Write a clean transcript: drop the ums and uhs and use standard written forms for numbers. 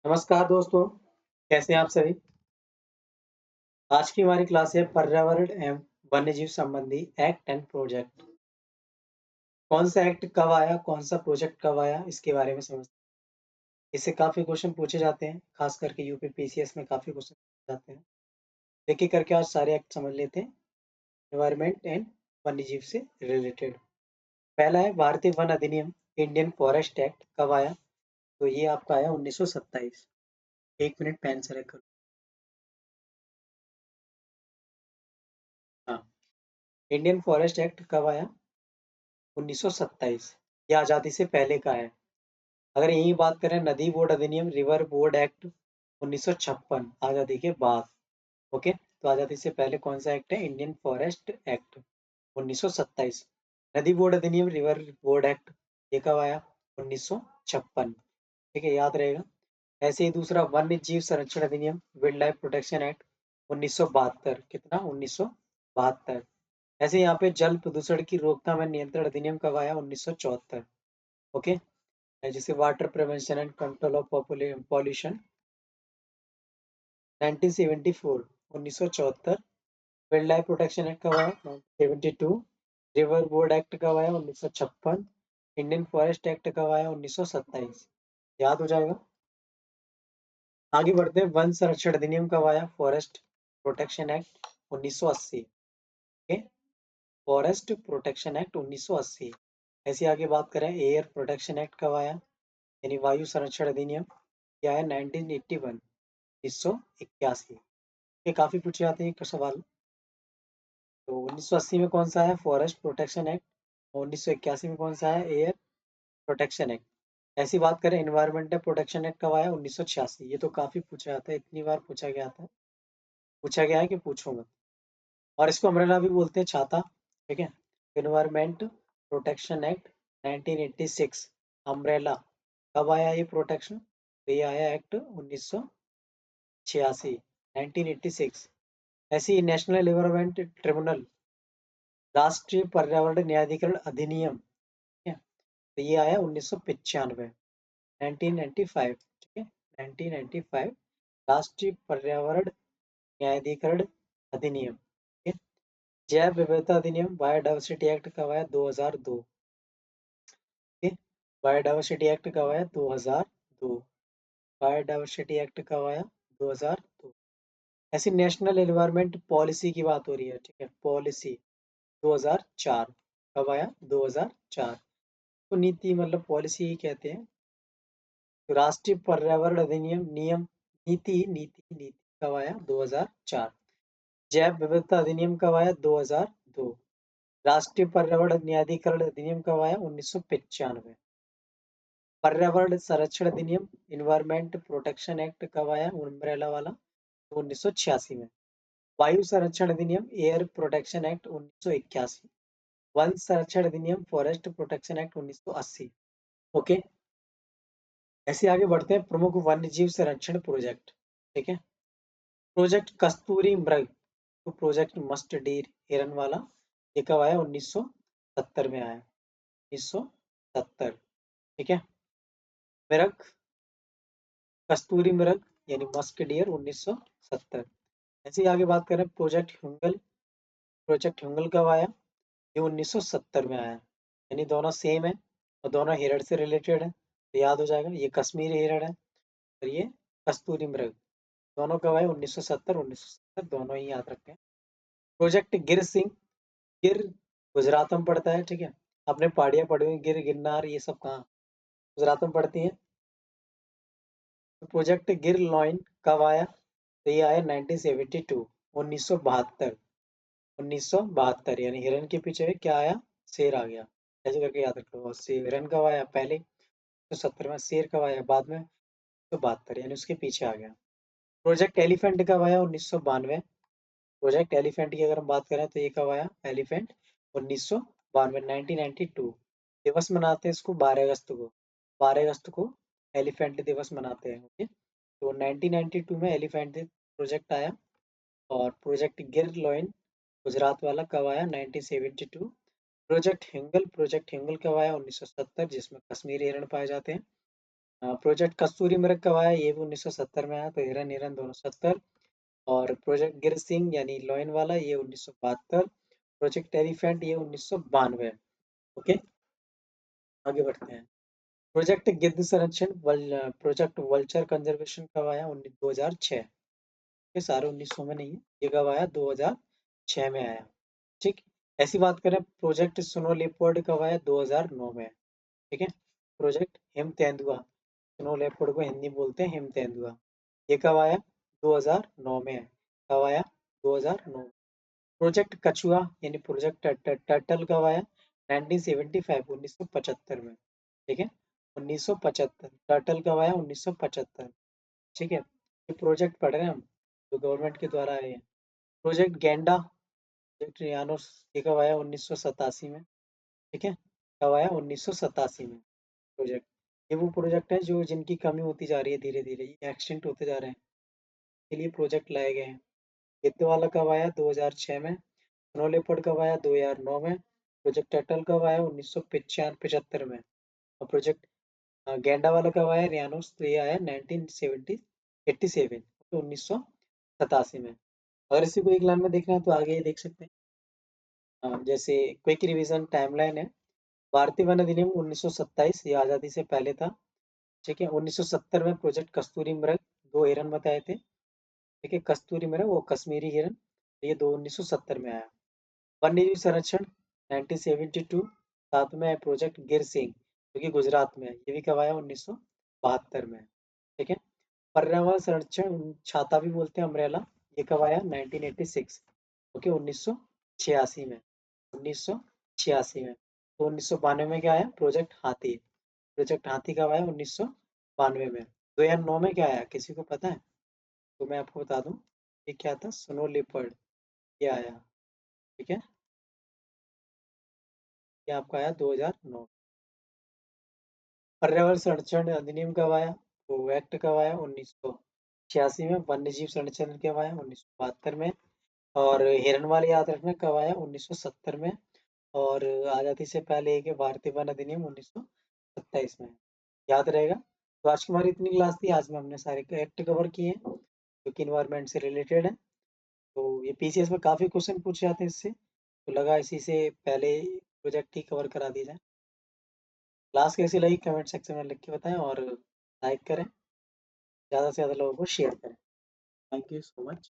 नमस्कार दोस्तों, कैसे हैं आप सभी? आज की हमारी क्लास है पर्यावरण एवं वन्यजीव संबंधी एक्ट एंड प्रोजेक्ट। कौन सा एक्ट कब आया, कौन सा प्रोजेक्ट कब आया, इसके बारे में समझते हैं। इससे काफी क्वेश्चन पूछे जाते हैं, खास करके यूपी पीसीएस में काफी क्वेश्चन पूछे जाते हैं। एक एक करके आज सारे एक्ट समझ लेते हैं। एनवायरमेंट एंड वन्यजीव से रिलेटेड पहला है भारतीय वन अधिनियम, इंडियन फॉरेस्ट एक्ट कब आया? तो ये आपका आया 1927। एक मिनट पेन सेलेक्ट करो। हाँ, इंडियन फॉरेस्ट एक्ट कब आया? 1927। ये आज़ादी से पहले का है। अगर यही बात करें नदी बोर्ड अधिनियम, रिवर बोर्ड एक्ट 1956, आज़ादी के बाद। ओके, तो आज़ादी से पहले कौन सा एक्ट है? Indian forest act 1927। नदी बोर्ड अधिनियम, रिवर बोर्ड एक्ट, ये कब आया? 1956। ठीक है, याद रहेगा। ऐसे ही दूसरा वन्य जीव संरक्षण अधिनियम, वाइल्ड लाइफ प्रोटेक्शन एक्ट 1972। कितना? 1972। ऐसे यहाँ पे जल प्रदूषण की रोकथाम एवं नियंत्रण अधिनियम कब आया? 1974। ओके, जैसे water prevention and control of pollution 1974, 1974। Wild life protection act कब आया? 1972। रिवर बोर्ड एक्ट कब आया? 1956। इंडियन फॉरेस्ट एक्ट कब आया? 1927। याद हो जाएगा। आगे बढ़ते हैं, वन संरक्षण अधिनियम कब आया? Forest protection act 1980। Okay, forest protection act 1980। ऐसे आगे बात करें, एयर प्रोटेक्शन एक्ट कब आया? यानी वायु संरक्षण अधिनियम, क्या है? 1981, 1981। ये काफी पूछे जाते हैं सवाल। तो 1980 में कौन सा है? Forest protection act. 1981 में कौन सा है? Air protection act. ऐसी बात करें, एनवायरमेंटल प्रोटेक्शन एक्ट कब आया? 1986। ये तो काफी पूछा जाता है, इतनी बार पूछा गया था, पूछा गया है कि पूछो मत। और इसको अम्ब्रेला भी बोलते हैं, छाता। ठीक है, एनवायरमेंट प्रोटेक्शन एक्ट 1986, अम्ब्रेला। कब आया ये प्रोटेक्शन? तो ये आया एक्ट 1986, 1986। ऐसी नेशनल एनवायरमेंट ट्रिब्यूनल, राष्ट्रीय पर्यावरण न्यायाधिकरण अधिनियम, ठीक है, तो ये आया 1995, 1995। ठीक है, 1995 राष्ट्रीय पर्यावरण न्यायाधिकरण अधिनियम। ठीक है, जैव विविधता अधिनियम, बायोडायवर्सिटी एक्ट कब आया? 2002। ठीक है, बायोडायवर्सिटी एक्ट कब आया? 2002। बायोडायवर्सिटी एक्ट कब आया? 2002। ऐसी नेशनल एनवायरमेंट पॉलिसी की बात हो रही है, ठीक है, पॉलिसी 2004। कब आया? 2004। तो नीति मतलब पॉलिसी ही कहते हैं। तो राष्ट्रीय पर्यावरण अधिनियम, नियम, नीति नीति नीति कब आया? 2004। जैव विविधता अधिनियम कब आया? 2002। राष्ट्रीय पर्यावरण न्यायाधिकरण अधिनियम कब आया? 1995। पर्यावरण संरक्षण अधिनियम, इन्वायरमेंट प्रोटेक्शन एक्ट कब आया? अम्ब्रेला वाला, 1986 में। वायु संरक्षण अधिनियम, एयर प्रोटेक्शन एक्ट 1981। वन संरक्षण अधिनियम, फॉरेस्ट प्रोटेक्शन एक्ट 1980। ओके, ऐसे आगे बढ़ते हैं, प्रमुख वन्य जीव संरक्षण प्रोजेक्ट। ठीक है, प्रोजेक्ट कस्तूरी मृग, तो प्रोजेक्ट मस्ट डीर हिरन वाला, ये कब आया? 1970 में आया, 1970। ठीक है, मृग, कस्तूरी मृग यानी मस्क डियर 1970। ऐसे ही आगे बात करें, प्रोजेक्ट हुंगल, प्रोजेक्ट हुंगल कब आया? ये 1970 में आया। यानी दोनों सेम है और दोनों हिरण से रिलेटेड है, तो याद हो जाएगा, ये कश्मीरी हिरण है और ये कस्तूरी मृग। दोनों कब आए? 1970, 1970, दोनों ही याद रखें। प्रोजेक्ट गिर सिंह, गिर गुजरात में पड़ता है। ठीक है, आपने पहाड़ियाँ पढ़ी हुई, गिर गिरनार ये सब कहाँ? गुजरात में पड़ती हैं। तो प्रोजेक्ट गिर लॉइन कब आया? तो ये आया 1972, 1972, 1972। यानी हिरन के पीछे क्या आया? शेर आ गया। ऐसे करके याद रखो। और शेर, हिरन कब आया? पहले तो 70 में। शेर कब आया? बाद में, तो 72, यानी उसके पीछे आ गया। प्रोजेक्ट एलिफेंट कब आया? 1992। प्रोजेक्ट एलिफेंट की अगर हम बात करें तो ये कब आया? एलिफेंट 1992, 1992। दिवस मनाते हैं इसको 12 अगस्त को, 12 अगस्त को एलिफेंट दिवस मनाते हैं। ओके, तो 1992 में एलिफेंट प्रोजेक्ट आया। और प्रोजेक्ट गिर लॉइन गुजरात वाला कब आया? 1972। प्रोजेक्ट हिंगल, प्रोजेक्ट हिंगल कब आया? 1970, जिसमें कश्मीरी हिरण पाए जाते हैं। प्रोजेक्ट कस्तूरी मृग कब आया, ये भी 1970 में आया, तो हिरन हिरन दोनों 70। और प्रोजेक्ट गिर सिंह यानी लॉयन वाला, ये 1972। प्रोजेक्ट एलिफेंट ये 1992। ओके, आगे बढ़ते हैं। प्रोजेक्ट गिद्ध संरक्षण प्रोजेक्ट वल्चर कंजर्वेशन कब आया, 2006। ये सारे 1900 में नहीं है, ये कब आया, 2006 में आया। ठीक। ऐसी बात करें, प्रोजेक्ट स्नो लेपर्ड कब आया, 2009 में। ठीक है। प्रोजेक्ट हिम तेंदुआ, स्नो लेपर्ड को हिंदी में बोलते हैं हिम तेंदुआ, ये कब आया, 2009 में है। कब आया, 2009। प्रोजेक्ट कछुआ यानी प्रोजेक्ट टर्टल कब आया, 1975, 1975 में। ठीक है, 1975। टर्टल कब आया, 1975। ठीक है, ये प्रोजेक्ट पढ़ रहे हैं हम, जो गवर्नमेंट के द्वारा आए हैं। प्रोजेक्ट गेंडा, प्रोजेक्ट रियानोस, ये कब आया, 1987 में। ठीक है, कब आया, 1987 में। प्रोजेक्ट, ये वो प्रोजेक्ट है जो जिनकी कमी होती जा रही है, धीरे धीरे ये एक्सटेंट होते जा रहे हैं, के लिए प्रोजेक्ट लाए गए हैं। गिद्ध वाला कब आया, 2006 में। स्नो लेपर्ड कब आया, 2009 में। प्रोजेक्ट टर्टल कब आया, 1975 में। और प्रोजेक्ट गेंडा वाला कब आया, रियानोस, तो ये आया 1987, तो 1987 में। अगर इसी को एक लाइन में देखना है तो आगे ये देख सकते हैं। जैसे क्विक रिवीजन टाइमलाइन है। भारतीय वन अधिनियम 1927, ये आज़ादी से पहले था। ठीक है, 1970 में प्रोजेक्ट कस्तूरी मृग, दो हिरन बताए थे। ठीक है, कस्तूरी मृग वो कश्मीरी हिरन, ये दो 1970 में आया। वन्यजीव संरक्षण 1972, साथ में प्रोजेक्ट गिर सिंह जो कि गुजरात में है, ये भी कब आया, 1972 में। ठीक है, पर्यावरण संरक्षण छाता भी बोलते हैं अम्ब्रेला, ये कब आया, 1986। ओके, 1986 में। 1986 में। तो 1992 में क्या आया, प्रोजेक्ट हाथी। प्रोजेक्ट हाथी कब आया, 1992 में। 2009 में क्या आया, किसी को पता है? तो मैं आपको बता दूं, ये क्या था, स्नो लेपर्ड, ये आया। ठीक है, ये आपका आया 2009। पर्यावरण संरक्षण अधिनियम कब आया, वो एक्ट कब आया, 1986 में। वन्य जीव संरक्षण कब आया, 1972 में। और हिरन वाले याद रखना कब आया, 1970 में। और आजादी से पहले एक है भारतीय वन अधिनियम 1927 में। याद रहेगा। तो आज की हमारी इतनी क्लास थी, आज में हमने सारे एक्ट कवर किए हैं जो कि इन्वायरमेंट से रिलेटेड है। तो ये पीसीएस में काफी क्वेश्चन पूछे जाते हैं इससे, तो लगा इसी से पहले प्रोजेक्ट ही कवर करा दिया जाए। क्लास कैसी लगी कमेंट सेक्शन में लिख के बताएं, और लाइक करें, ज़्यादा से ज़्यादा लोगों को शेयर करें। Thank you so much.